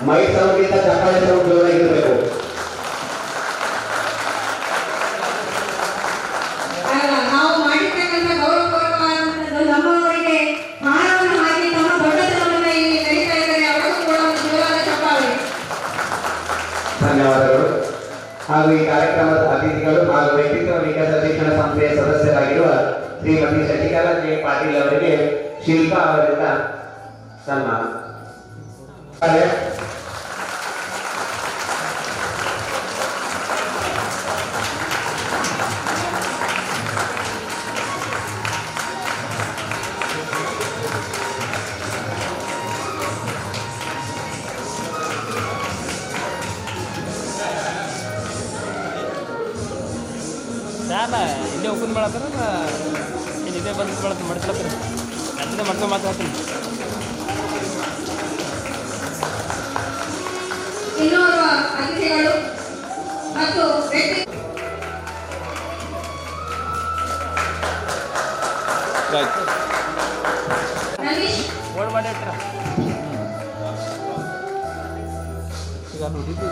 ಮೈಕ್ ಸೌಂಡ್ಗಿಂತ ಚಪ್ಪಾಳೆ ಸೌಂಡ್ ಜೋರಾಗಿರಬೇಕು. ನಾವು ಮಾಡಿರ್ತಕ್ಕಂಥ ಗೌರವಪೂರ್ವಕವಾದಂಥದ್ದು ನಮ್ಮವರಿಗೆ ಹಾರವನ್ನು ಹಾಕಿ ತಮ್ಮ ದೊಡ್ಡತನವನ್ನು ಇಲ್ಲಿ ನಡೀತಾ ಇದ್ದಾರೆ. ಅವರಿಗೂ ಕೂಡ ಒಂದು ಜೋರಾದ ಚಪ್ಪಾಳೆ. ಧನ್ಯವಾದಗಳು. ಹಾಗೂ ಈ ಕಾರ್ಯಕ್ರಮದ ಅತಿಥಿಗಳು ಹಾಗೂ ವ್ಯಕ್ತಿತ್ವ ವಿಕಾಸ ಶಿಕ್ಷಣ ಸಂಸ್ಥೆಯ ಸದಸ್ಯರಾಗಿರುವ ಶ್ರೀಮತಿ ಶಶಿಕಲಾ ಜೆ ಪಾಟೀಲ್ ಅವರಿಗೆ ಶಿಲ್ಪಾ ಅವರಿಂದ ಸನ್ಮಾನ. ಇಲ್ಲೇ ಓಪನ್ ಮಾಡತ್ತಾರ ಇದೇ ಬಂದು ಮಾಡ್ಕೊಳತ್ತಾರ ಅದೇ ಮಾಡ್ಕೊಂಡು ಮಾತಾಡ್ತೀನಿ. ಇನ್ನೋರ್ವ ಅತಿಥಿಗಳು ಮತ್ತು ವ್ಯಕ್ತಿ ನಂದೀಶ್ ಓಡ್ ಮಾಡಿ ಇಟ್ರ ಈಗ ನೋಡಿದ್ದು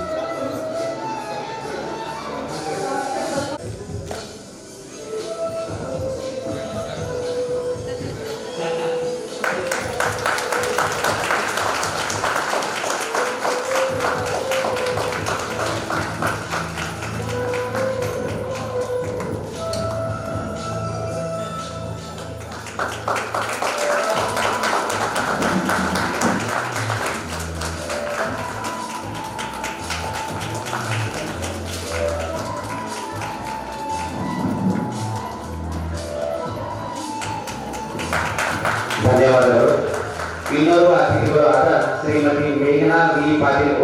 ಧನ್ಯವಾದಗಳು. ಇನ್ನೋರ್ವ ಅತಿಥಿಗಳು ಆದ ಶ್ರೀಮತಿ ಮೇಘನಾ V Patil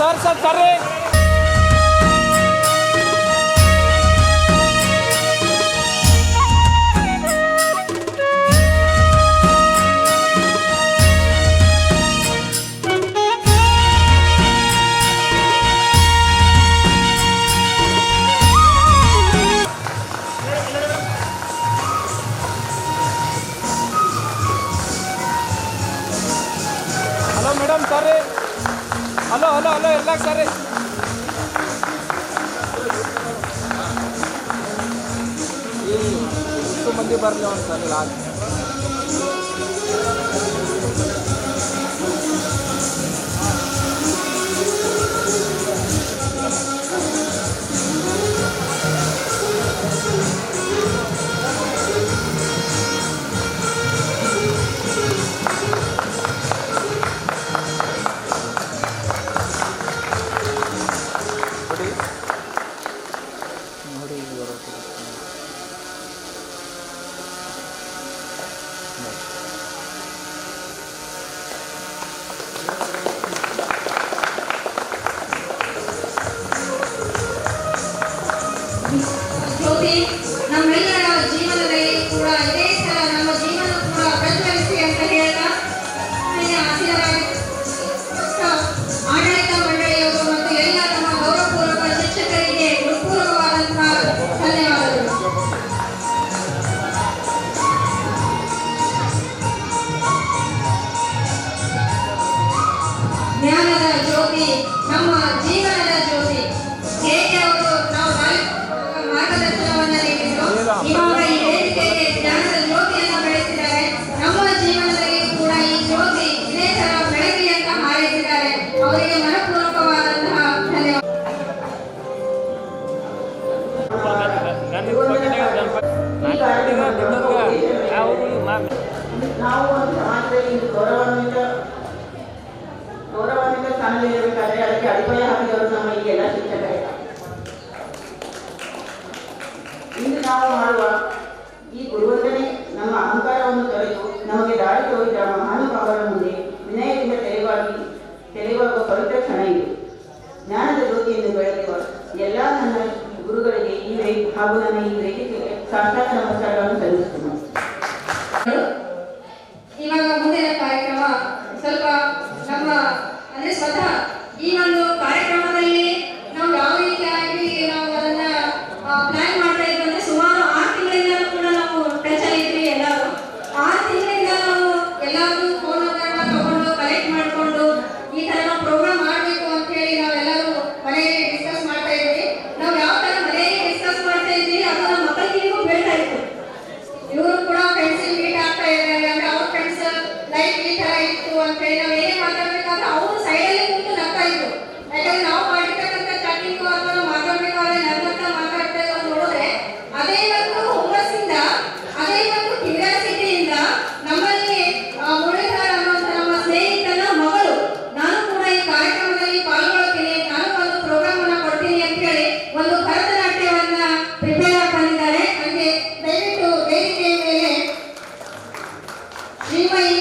sir sir sorry hello madam sorry hello hello hello ಇರ್ಲಾಕ ಸರ್ರಿ ಎಷ್ಟು ಮಂದಿ ಬರಲಿ ಒಂದು ಸರ್ ಲಾಸ್ಟ್ ನೋಡಿ ಜ್ಯೋತಿ ನಮ್ಮೆಲ್ಲರ ಜೀವನದಲ್ಲಿ ಕೂಡ ಇದೇ ಥರ ನಮ್ಮ ಜೀವನ ಕೂಡ ಪ್ರಜ್ವಲಿಸಿ ಅಂತ ಹೇಳ್ತಾ ಆಶೀರ್ವಾದ ಆಡಳಿತ ಮಂಡಳಿಯವರು ಮತ್ತು ಎಲ್ಲ ನಮ್ಮ ಗೌರವಪೂರ್ವಕ ಶಿಕ್ಷಕರಿಗೆ ಹೃತ್ಪೂರ್ವಕವಾದಂತಹ ಧನ್ಯವಾದಗಳು. ಜ್ಞಾನದ ಜ್ಯೋತಿ ನಮ್ಮ ಜೀವನದ ಜ್ಯೋತಿ ಹೇಗೆ ಅವರು ನಾವು ಮಾರ್ಗದರ್ಶನವನ್ನು ನೀಡಿದ್ರು ಇವಾಗ ಈ ವೇದಿಕೆಗೆ ಜ್ಞಾನದ ಜ್ಯೋತಿಯನ್ನು ಬೆಳೆಸಿದ್ದಾರೆ. ನಮ್ಮ ಜೀವನದಲ್ಲಿ ಕೂಡ ಈ ಜ್ಯೋತಿ ಇದೇ ತರ ಬೆಳಗಿ ಅಂತ ಹಾರೈಸಿದ್ದಾರೆ. ಅವರಿಗೆ ಮನಪೂರ್ವಕವಾದಂತಹ ಧನ್ಯವಾದ. ನಾವು ಒಂದು ಸಮಾಜದಲ್ಲಿ ಇಂದು ಗೌರವಾನ್ವಿತ ಸ್ಥಾನದಲ್ಲಿರಬೇಕಾದ್ರೆ ಅದಕ್ಕೆ ಅಡಿಪಾಯ ಹಾಕಿದವರು ನಮ್ಮ ಈಗೆಲ್ಲ ಶಿಕ್ಷಕರೇ. ಇಂದು ನಾವು ಮಾಡುವ ಈ ಗುರುವಂದನೆ ನಮ್ಮ ಅಹಂಕಾರವನ್ನು ತೊರೆದು ನಮಗೆ ದಾರಿ ತೋರಿದ ಮಹಾನುಭಾವರ ಮುಂದೆ ವಿನಯದಿಂದ ತೆರೆಯುವ ಪವಿತ್ರ ಕ್ಷಣ ಇದು. ಜ್ಞಾನದ ಜ್ಯೋತಿಯನ್ನು ಬೆಳೆಯುವ ಎಲ್ಲ ನನ್ನ ಗುರುಗಳಿಗೆ ಹಾಗೂ ನನ್ನ ಈ ವೇದಿಕೆಗೆ ಸಾಷ್ಟಾಂಗ ನಮಸ್ಕಾರಗಳನ್ನು ಸಲ್ಲಿಸುತ್ತೇನೆ. ಇವಾಗ ಮುಂದಿನ ಕಾರ್ಯಕ್ರಮ ಸ್ವಲ್ಪ ನಮ್ಮ ಅಂದ್ರೆ ಸ್ವತಃ ಈ ಒಂದು ಕಾರ್ಯಕ್ರಮದಲ್ಲಿ ನಾವು ಯಾವ ರೀತಿಯಾಗಿ ನಾವು ಅದನ್ನ ಪ್ಲಾನ್ ಮಾಡ್ತಾ ಇದ್ವಿ ಅಂದ್ರೆ ಸುಮಾರು 6 ತಿಂಗಳಿಂದ ಕೂಡ ನಾವು ಟಚ್ ಆಗಿದ್ವಿ. ಎಲ್ಲರೂ 6 ತಿಂಗಳಿಂದ ನಾವು ಎಲ್ಲರೂ ಫೋನ್ ತಗೊಂಡು ಕಲೆಕ್ಟ್ ಮಾಡಿಕೊಂಡು ಈ ತರ ನಾವು ಪ್ರೋಗ್ರಾಮ್ ಮಾಡಬೇಕು ಅಂತ ಹೇಳಿ ನಾವೆಲ್ಲರೂ ಮನೆಯಲ್ಲಿ ಡಿಸ್ಕಸ್ ಮಾಡ್ತಾ ಇದ್ವಿ. ನಾವು ಯಾವ ತರ ಮನೆಯಲ್ಲಿ ಡಿಸ್ಕಸ್ ಮಾಡ್ತಾ ಇದ್ವಿ ಅದು ನಮ್ಮ ಮಕ್ಕಳಿಗೂ ಬೀಳ್ತಾ ಇತ್ತು. ಇವರು ಕೂಡ ಪೆನ್ಸಿಲ್ ಮೀಟ್ ಆಗ್ತಾ ಇದ್ದಾರೆ ಅಂದ್ರೆ ಅವ್ರ ಫ್ರೆಂಡ್ಸ್ ಲೈಫ್ ಈ ತರ ಇತ್ತು ಅಂತ ಹೇಳಿ ನಾವು ಏನೇ ಮಾತಾಡ್ಬೇಕಾದ್ರೆ ಅವರು ಸೈಡಲ್ಲಿ ಕೂತು ನಗ್ತಾ ಇದ್ರು. ಯಾಕಂದ್ರೆ ನಾವು ಮಾಡಿರ್ತಕ್ಕಂಥ ಚಾಟಿಂಗ್ ಅಥವಾ ಮಾತಾಡ್ಬೇಕಾದ್ರೆ ನಗ್ನಗ್ತಾ ಮಾತಾಡ್ತಾ ಇರೋದು ನೋಡಿದ್ರೆ ಅದೇ ಒಂದು ಹುಮ್ಮಸ್ಸಿಂದ ಅದೇ ಒಂದು ಕ್ಯೂರಿಯಾಸಿಟಿಯಿಂದ ನಮ್ಮಲ್ಲಿ ಮುರಳೀಧರ್ ಅನ್ನುವಂಥ ನಮ್ಮ ಸ್ನೇಹಿತನ ಮಗಳು ನಾನು ಕೂಡ ಈ ಕಾರ್ಯಕ್ರಮದಲ್ಲಿ ಪಾಲ್ಗೊಳ್ತೀನಿ, ನಾನು ಒಂದು ಪ್ರೋಗ್ರಾಮ್ ಅನ್ನ ಕೊಡ್ತೀನಿ ಅಂತ ಹೇಳಿ ಒಂದು ಭರತನಾಟ್ಯವನ್ನ ಪ್ರಿಪೇರ್ ಆಗಿ ಬಂದಿದ್ದಾರೆ. ಹಾಗೆ ದಯವಿಟ್ಟು ವೇದಿಕೆಯ ಮೇಲೆ ಶ್ರೀಮಯಿ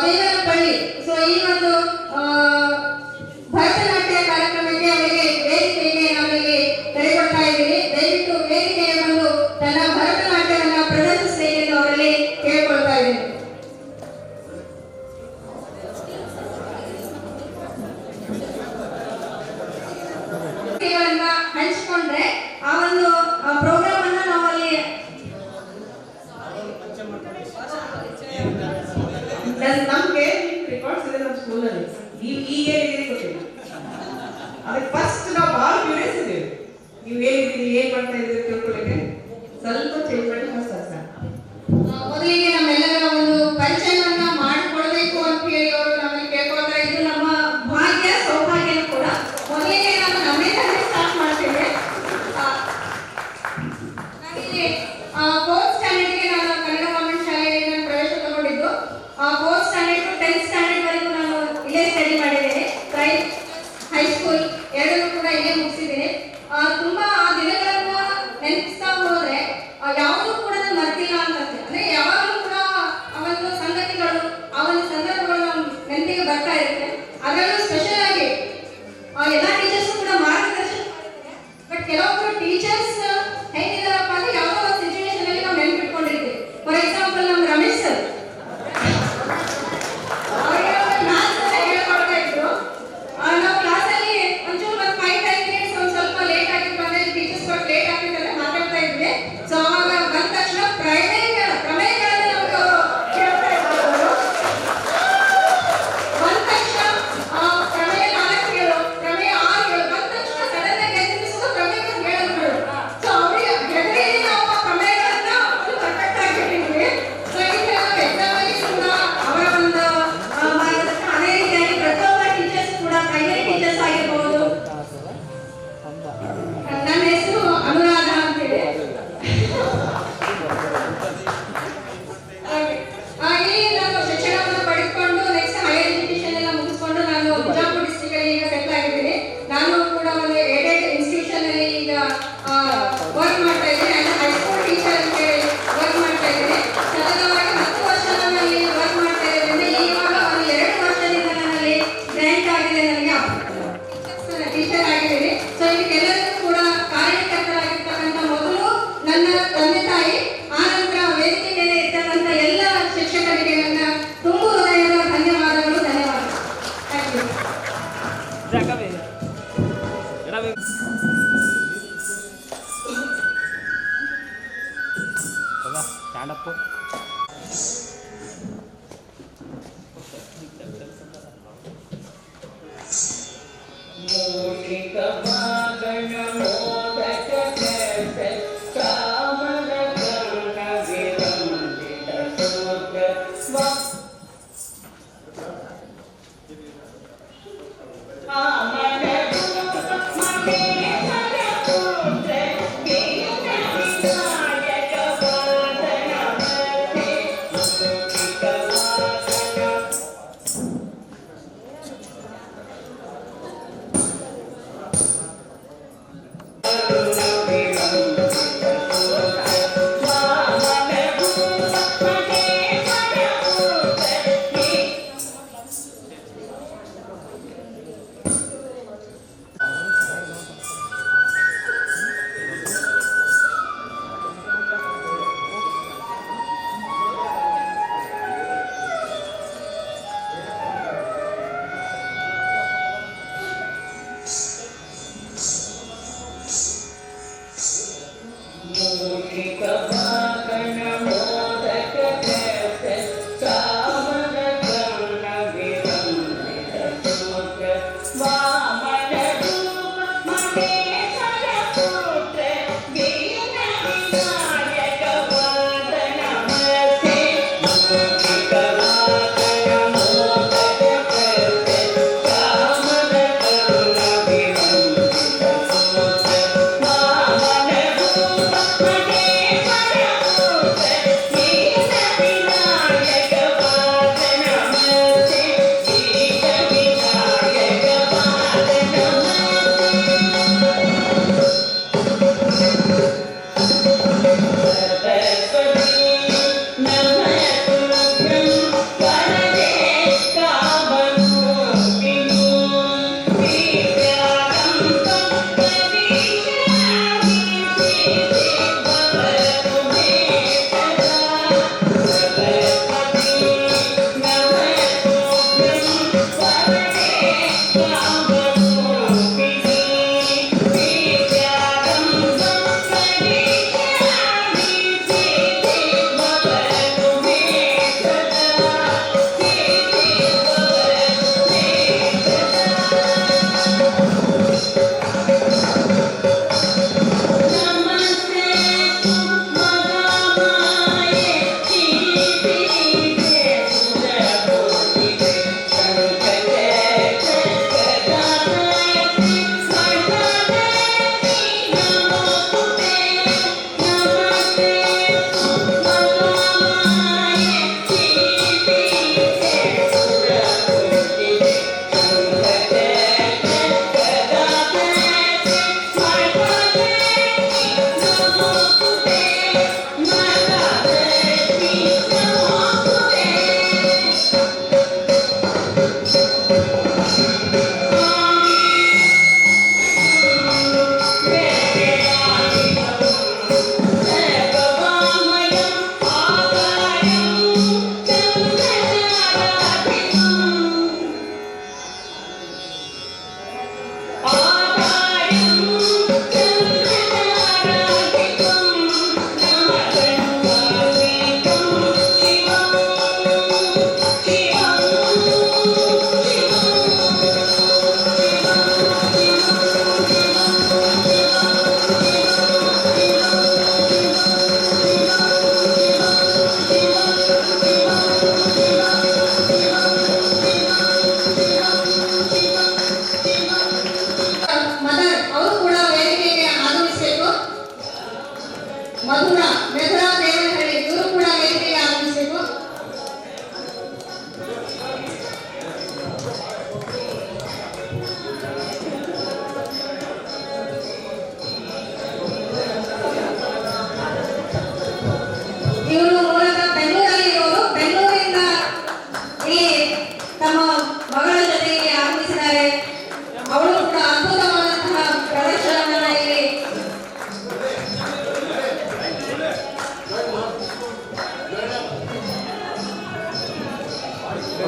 ದೇವರಪಳ್ಳಿ ಸೊ ಈ ಒಂದು ಭರತನಾಟ್ಯ ಕಾರ್ಯಕ್ರಮಕ್ಕೆ ಅವರಿಗೆ ವೇದಿಕೆಗೆ ನಾವಿಲ್ಲಿ ಕರೆಕೊಡ್ತಾ ಇದ್ದೀವಿ. ದಯವಿಟ್ಟು ವೇದಿಕೆಯ ಬಂದು ತನ್ನ ಭರತನಾಟ್ಯವನ್ನು ಪ್ರದರ್ಶಿಸಬೇಕೆಂದು ಅವರಲ್ಲಿ ಕೇಳಿಕೊಳ್ತಾ ಇದ್ದೀನಿ. ಹಂಚಿಕೊಂಡ್ರೆ ಆ ಒಂದು ಪ್ರೋಗ್ರಾಮ್ ಅನ್ನ ನಾವಲ್ಲಿ ನಮ್ಗೆ ರೆಕಾರ್ಡ್ಸ್ ಇದೆ ನಮ್ಮ ಸ್ಕೂಲಲ್ಲಿ. ನೀವು ಈ ಏರಿಯಾಗೆ ಗೊತ್ತಿಲ್ಲ. ಅದಕ್ಕೆ ಫಸ್ಟ್ ನಾವು ಭಾಳ ಕ್ಯೂರಿಯಸ್ ಇದ್ದೀವಿ. ನೀವು ಏನಿದ್ದೀರಿ ಏನ್ ಮಾಡ್ತಾ ಇದ್ದೀರಿ ತಿಳ್ಕೊಳ್ಳಿಕ್ಕೆ ಸ್ವಲ್ಪ ಚೇಂಜ್ ಮಾಡಿ ಫಸ್ಟ್ ಮೊದಲಿಗೆ ನಮ್ಮೆಲ್ಲರ ಒಂದು ಪರಿಚಯವನ್ನ ಮಾಡಿಕೊಡ್ಬೇಕು ಅಂತ ಹೇಳಿ ಅವರು ನಮ್ಮಲ್ಲಿ ಕೇಳ್ಕೊಳ್ತಾರೆ. ಇದು ನಮ್ಮ ಭಾಗ್ಯ ಸೌಭಾಗ್ಯ ಕೂಡ. ಮೊದಲಿಗೆ ನಾವು ನಮ್ಮಿಂದ ಸ್ಟಾರ್ಟ್ ಮಾಡ್ತೇವೆ. ನಾನಿಲ್ಲಿ 4th ಸ್ಟ್ಯಾಂಡರ್ಡ್ಗೆ ನಾನು ಕನ್ನಡ ಕಾನ್ವೆಂಟ್ ಶಾಲೆಯಲ್ಲಿ ನಾನು ಪ್ರವೇಶ ತಗೊಂಡಿದ್ದು. 4th standard to 10th standard ವರೆಗೂ ನಾನು ಇಲ್ಲೇ ಸ್ಟಡಿ ಮಾಡಿದ್ದೇನೆ. ಹೈಸ್ಕೂಲ್ ಎರಡನ್ನೂ ಕೂಡ ಇಲ್ಲೇ ಮುಗಿಸಿದ್ದೇನೆ. ತುಂಬಾ ಆ ದಿನಗಳನ್ನ ನೆನಪಿಸ್ತಾ ಹೋದ್ರೆ ಯಾವುದೂ ಕೂಡ ನಾನು ಮರ್ತಿಲ್ಲ ಅಂತ ಅಂದ್ರೆ ಯಾವಾಗಲೂ ಕೂಡ ಆ ಒಂದು ಸಂಗತಿಗಳು ಆ ಒಂದು ಸಂದರ್ಭಗಳು ನಮ್ಮ ನೆನಪಿಗೆ ಬರ್ತಾ ಇರುತ್ತೆ. ಅದರಲ್ಲೂ ಸ್ಪೆಷಲ್ ಆಗಿ ನನ್ನ ತಂದೆ ತಾಯಿ, ಆನಂತರ ವೇದಿಕೆ ಮೇಲೆ ಇರ್ತಕ್ಕಂಥ ಎಲ್ಲ ಶಿಕ್ಷಕರಿಗೆ ನನ್ನ ತುಂಬು ಹೃದಯದ ಧನ್ಯವಾದಗಳು. Thank you. Stand up.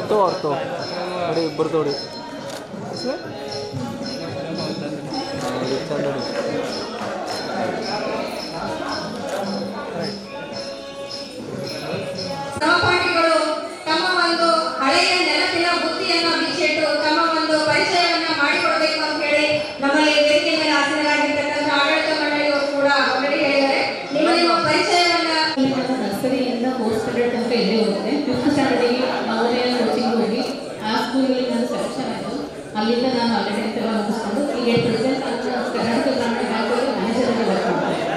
ಅರ್ಥೋ ಅರ್ಥೋ ನೋಡಿ ಇಬ್ಬರು ನೋಡಿ ಸಹಪಾಠಿಗಳು ತಮ್ಮ ಒಂದು ಹಳೆಯ ನೆನಪಿನ ಬುದ್ಧಿಯನ್ನು ಬಿಚ್ಚಿಟ್ಟು ತಮ್ಮ ಒಂದು ಪರಿಚಯವನ್ನ ಮಾಡಿಕೊಡ್ಬೇಕು ಅಂತ ಹೇಳಿ ನಮ್ಮಲ್ಲಿ ವೇದಿಕೆ ಮೇಲೆ ಹಾಜರಾಗಿರ್ತಕ್ಕಂಥ ಆಡಳಿತ ಮಂಡಳಿಯವರು ಕೂಡ ಆಲ್ರೆಡಿ ಹೇಳಿದ್ದಾರೆ. ನಿಮ್ಮ ಪರಿಚಯವನ್ನ ನರ್ಸರಿಯಿಂದ 4th ಸ್ಟ್ಯಾಂಡರ್ಡ್ ತನಕ ಇಲ್ಲೇ ಹೋಗುತ್ತೆ. 5th ಸ್ಟ್ಯಾಂಡರ್ಡಿಗೆ ನವೋದಯ ಕೋಚಿಂಗ್ ಹೋಗಿ ಆ ಸ್ಕೂಲಲ್ಲಿ ನಾನು ಸೆಲೆಕ್ಷನ್ ಆಯಿತು. ಅಲ್ಲಿಂದ ನಾನು ಆಲ್ರೆಡಿ ಎಲ್ಲ ಮುಗಿಸ್ಕೊಂಡು ಈಗ ಪ್ರೆಸೆಂಟ್ ಕರ್ನಾಟಕ ಗ್ರಾಮೀಣ ಬ್ಯಾಂಕಲ್ಲಿ ಮ್ಯಾನೇಜರ್ ಆಗಿ ವರ್ಕ್ ಮಾಡ್ತಾ ಇದ್ದೀನಿ.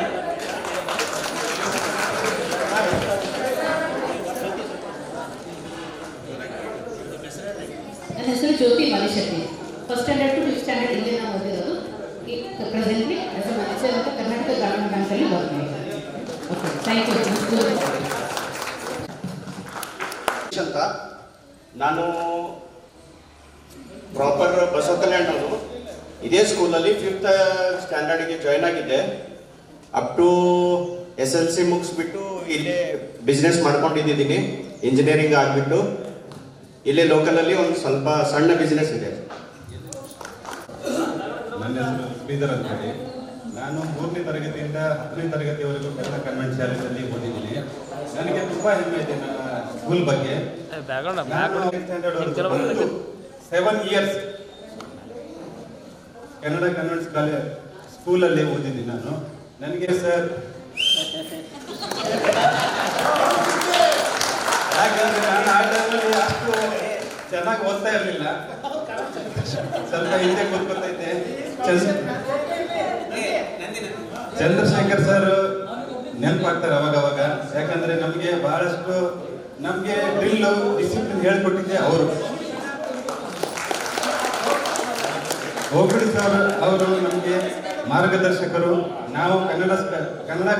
ನನ್ನ ಹೆಸರು Jyoti Malishetti. 1st standard to 5th standard ಇಲ್ಲೇ ನಾವು ಓದಿರೋದು. ಈಗ ಪ್ರೆಸೆಂಟ್ಲಿ ಆಸ್ ಎ ಮ್ಯಾನೇಜರ್ ಅಂತ ಕರ್ನಾಟಕ ಗ್ರಾಮೀಣ ಬ್ಯಾಂಕಲ್ಲಿ ವರ್ಕ್ ಮಾಡ್ತೀನಿ. Okay, thank you. ಅಂತ ನಾನು ಪ್ರಾಪರ್ ಬಸವ ಕಲ್ಯಾಣವರು. ಇದೇ ಸ್ಕೂಲಲ್ಲಿ 5th ಸ್ಟ್ಯಾಂಡರ್ಡಿಗೆ ಜಾಯ್ನ್ ಆಗಿದ್ದೆ. ಅಪ್ ಟು SLC ಮುಗಿಸ್ಬಿಟ್ಟು ಇಲ್ಲೇ ಬಿಸ್ನೆಸ್ ಮಾಡ್ಕೊಂಡಿದ್ದೀನಿ. ಇಂಜಿನಿಯರಿಂಗ್ ಆಗಿಬಿಟ್ಟು ಇಲ್ಲೇ ಲೋಕಲಲ್ಲಿ ಒಂದು ಸ್ವಲ್ಪ ಸಣ್ಣ ಬಿಸ್ನೆಸ್ ಇದೆ. ನನ್ನ ಹೆಸರು ಶ್ರೀಧರ್ ಅಂತ ಹೇಳಿ. ನಾನು 3ನೇ ತರಗತಿಯಿಂದ 10ನೇ ತರಗತಿವರೆಗೂ ಕನ್ನಡ ಕಾನ್ವೆಂಟ್ ಶಾಲೆಯಲ್ಲಿ ಓದಿದ್ದೀನಿ. ನನಗೆ ತುಂಬ ಹೆಮ್ಮೆ ಇದೆ ನನ್ನ ಸ್ಕೂಲ್ ಬಗ್ಗೆ. ನಾನು 7 ಇಯರ್ಸ್ ಕನ್ನಡ ಕಾನ್ವೆಂಟ್ ಸ್ಕೂಲಲ್ಲಿ ಓದಿದ್ದೀನಿ ನಾನು. ನನಗೆ ಸರ್ ಯಾಕಂದರೆ ನಾನು ಆ ಟೈಮಲ್ಲಿ ಅಷ್ಟು ಚೆನ್ನಾಗಿ ಓದ್ತಾ ಇರಲಿಲ್ಲ. ಸ್ವಲ್ಪ ಹಿಂದೆ ಕೂತ್ಕೊತೈತೆ. ಚಂದ್ರಶೇಖರ್ ಸರ್ ನೆನಪಾಗ್ತಾರೆ ಅವಾಗ. ಯಾಕಂದ್ರೆ ನಮಗೆ ಬಹಳಷ್ಟು ನಮಗೆ ಡ್ರಿಲ್ಲು ಡಿಸಿಪ್ಲಿನ್ ಹೇಳ್ಕೊಟ್ಟಿದ್ದೆ ಅವರು. ಹೋಬಳಿ ಸರ್ ಅವರು ನಮಗೆ ಮಾರ್ಗದರ್ಶಕರು. ನಾವು ಕನ್ನಡ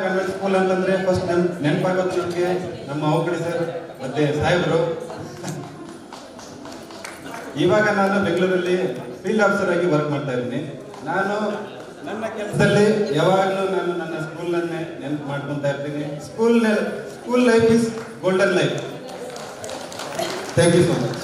ಕಾನ್ವೆಂಟ್ ಸ್ಕೂಲ್ ಅಂತಂದ್ರೆ ಫಸ್ಟ್ ನೆನಪಾಗೋದು ನಮಗೆ ನಮ್ಮ ಹೋಬಳಿ ಸರ್ ಮತ್ತೆ ಸಾಹೇಬರು. ಇವಾಗ ನಾನು ಬೆಂಗಳೂರಲ್ಲಿ ಫೀಲ್ಡ್ ಆಫೀಸರ್ ಆಗಿ ವರ್ಕ್ ಮಾಡ್ತಾ ಇದ್ದೀನಿ. ನಾನು ನನ್ನ ಕೆಲಸದಲ್ಲಿ ಯಾವಾಗಲೂ ನಾನು ನನ್ನ ಸ್ಕೂಲನ್ನೇ ನೆನಪು ಮಾಡ್ಕೊತಾ ಇರ್ತೀನಿ. School life is golden life. Thank you so much.